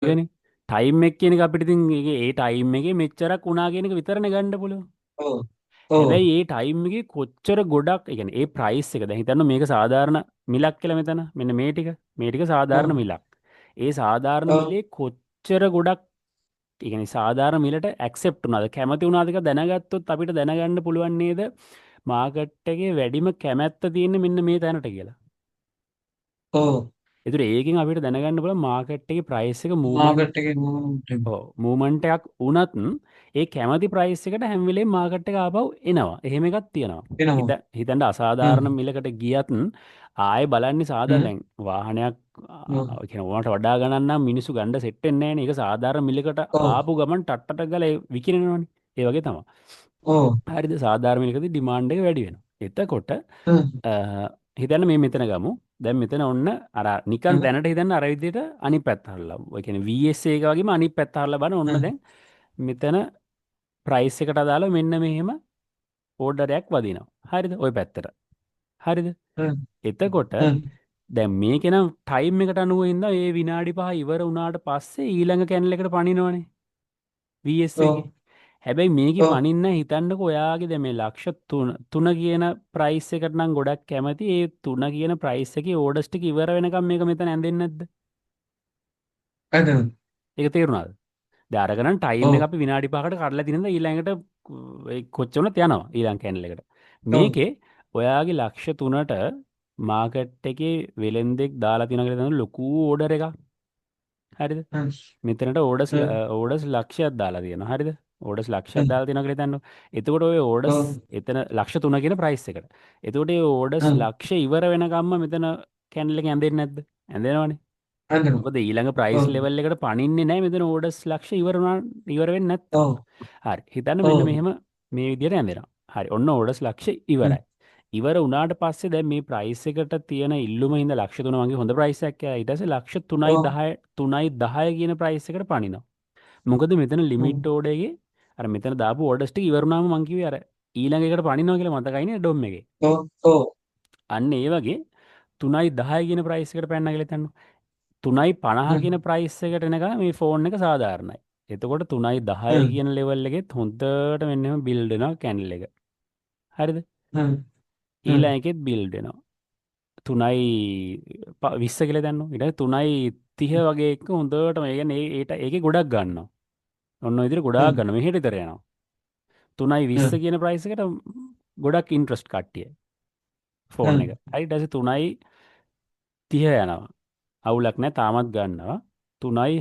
ඒකනේ. ටයිම් එක කියන එක අපිට ඉතින් ඒ ටයිම් එකේ මෙච්චරක් වුණා කියන එක විතරනේ ගන්න පුළුවන්. ඔව්. ඔව්. හැබැයි ඒ ටයිම් එකේ කොච්චර ගොඩක් ඒ කියන්නේ ඒ ප්‍රයිස් එක දැන් හිතන්න මේක සාධාරණ මිලක් කියලා මෙතන මෙන්න මේ ටික සාධාරණ ඔව්. මිලක්. ඒ සාධාරණ ඔව්. මිලේ කොච්චර ගොඩක් ඒ කියන්නේ සාධාරණ මිලට ඇක්සෙප්ට් වුණාද කැමති වුණාද කියලා දැනගත්තොත් අපිට දැනගන්න පුළුවන් නේද මාකට් එකේ වැඩිම කැමැත්ත තියෙන්නේ මෙන්න මේ තැනට කියලා. ඔව්. ඒතර ඒකෙන් අපිට දැනගන්න පුළුවන් මාකට් එකේ ප්‍රයිස් එක මූවමන්ට් මාකට් එකේ මොනවා. ඔව් මූවමන්ට් එකක් වුණත් ඒ කැමති ප්‍රයිස් එකට හැම වෙලේම මාකට් එක ආපහු එනවා. එහෙම එකක් තියෙනවා. එනවා. හිතන්න අසාධාරණ හ්ම්. මිලකට ගියත් ආයේ බලන්නේ සාධාරණ හ්ම්. දැන් වාහනයක් ඔව්. කියන ඕනට වඩා ගණන් නම් මිනිස්සු ගන්න සෙට් වෙන්නේ නැහැ නේ. ඒක සාධාරණ මිලකට ඔව්. ආපු ගමන් ටට්ටට ගාලා විකිනනවනේ. ඒ වගේ තමයි. ඔව්. හරිද සාධාරණ මිලකදී ඩිමාන්ඩ් එක වැඩි වෙනවා. එතකොට හ්ම්. හිතන්න මේ මෙතන ගමු. දැන් මෙතන ඔන්න අර නිකන් හ්ම්. දැනට හිතන්න අර විදිහට අනිත් පැත්ත හරලා. ඒ කියන්නේ VSA එක වගේම අනිත් පැත්ත හරලා බලන්න ඔන්න හ්ම්. දැන් මෙතන ප්‍රයිස් එකට අදාළව මෙන්න මෙහෙම ඕඩරයක් වදිනවා. හරිද? ওই පැත්තට. හරිද? හ්ම්. එතකොට හ්ම්. දැන් මේකේ නම් ටයිම් එකට අනුව ඉඳලා ඒ විනාඩි 5 ඉවර වුණාට පස්සේ ඊළඟ කැනල් එකට පනිනවනේ. VS එකේ. ඔව්. හැබැයි මේකේ ඔව්. පනින්න හිතන්නකෝ ඔයාගේ දැන් මේ ලක්ෂ 3 කියන ප්‍රයිස් එකට නම් ගොඩක් කැමති. ඒ 3 කියන ප්‍රයිස් එකේ ඕඩර්ස් ටික ඉවර වෙනකම් මේක මෙතන ඇඳෙන්නේ නැද්ද? ඇදෙනවා. ඒක තේරුණාද? දැන් අරගෙන ටයිම් එක ඔව්. අපි විනාඩි 5කට කඩලා තිනින්ද ඊළඟට ඒ කොච්චර වුණත් යනවා ඊළඟ කැනල් එකට. ඔව්. මේකේ ඔයාගේ ලක්ෂ 3ට මාකට් එකේ වෙලෙන්දෙක් දාලා තියෙනවා කියලා තමයි ලොකු ඕඩර් එකක්. හරිද? හ්ම්. මෙතනට හ්ම්. ඕඩර්ස් ලක්ෂයක් දාලා තියෙනවා. හරිද? ඕඩර්ස් ලක්ෂයක් හ්ම්. දාලා තියෙනවා කියලා හිතන්න. එතකොට ඔය ඕඩර්ස් ඔව්. එතන ලක්ෂ 3 කියන ප්‍රයිස් එකට. එතකොට ඒ ඕඩර්ස් හ්ම්. ලක්ෂ ඉවර වෙනකම්ම මෙතන කැන්ඩල් එක ඇඳෙන්නේ නැද්ද? ඇඳෙනවනේ. ඇදෙනවා. මොකද ඊළඟ ප්‍රයිස් ඔව්. ලෙවල් එකට පණින්නේ නැහැ මෙතන ඕඩර්ස් ලක්ෂ ඉවර වෙන්නේ නැත්තම්. ඔව්. හරි. හිතන්න මෙන්න ඔව්. මෙහෙම මේ විදිහට ඇඳෙනවා. හරි. ඔන්න ඕඩර්ස් ලක්ෂ හ්ම්. ඉවරයි. ඉවර වුණාට පස්සේ දැන් මේ ප්‍රයිස් එකට තියෙන ඉල්ලුම හින්දා ලක්ෂ 3 වගේ හොඳ ප්‍රයිස් එකක් කියලා. ඊට පස්සේ ලක්ෂ 3යි ඔව්. 10 3යි 10 කියන ප්‍රයිස් එකට පනිනවා. මොකද මෙතන ඔව්. ලිමිට් ඕඩර් එකේ අර මෙතන දාපු ඕඩර්ස් ටික ඉවර වුණාම මං කිව්වේ අර ඊළඟ එකට පනිනවා කියලා මතකයිනේ ඩොම් එකේ. ඔව්. ඔව්. අන්න ඒ වගේ 3යි 10 කියන ප්‍රයිස් එකට පැනනා කියලා හිතන්න. 3යි 50 හ්ම්. කියන ප්‍රයිස් එකට එනකම් මේ ෆෝන් එක සාධාරණයි. එතකොට 3යි 10 හ්ම්. කියන ලෙවල් එකෙත් හොඳට මෙන්න මෙහෙම බිල්ඩ් වෙනවා කැන්ඩල් එක. හරිද? හ්ම්. හ්ම්. ඊළඟ එකෙත් බිල්ඩ් වෙනවා. 3යි 20 කියලා දන්නවා. ඊට පස්සේ 3යි 30 වගේ එක හොඳටම ඒ කියන්නේ ඒකේ ගොඩක් ගන්නවා. ඔන්න ඔය විදිහට ගොඩාක් හ්ම්. ගන්නවා. මෙහෙට විතර යනවා. 3යි 20 හ්ම්. කියන ප්‍රයිස් එකට ගොඩක් ඉන්ට්‍රස්ට් කට්ටිය ෆෝන් එක. හ්ම්. හරි ඊට පස්සේ 3යි 30 යනවා. අවුලක් නැහැ තාමත් ගන්නවා. 3යි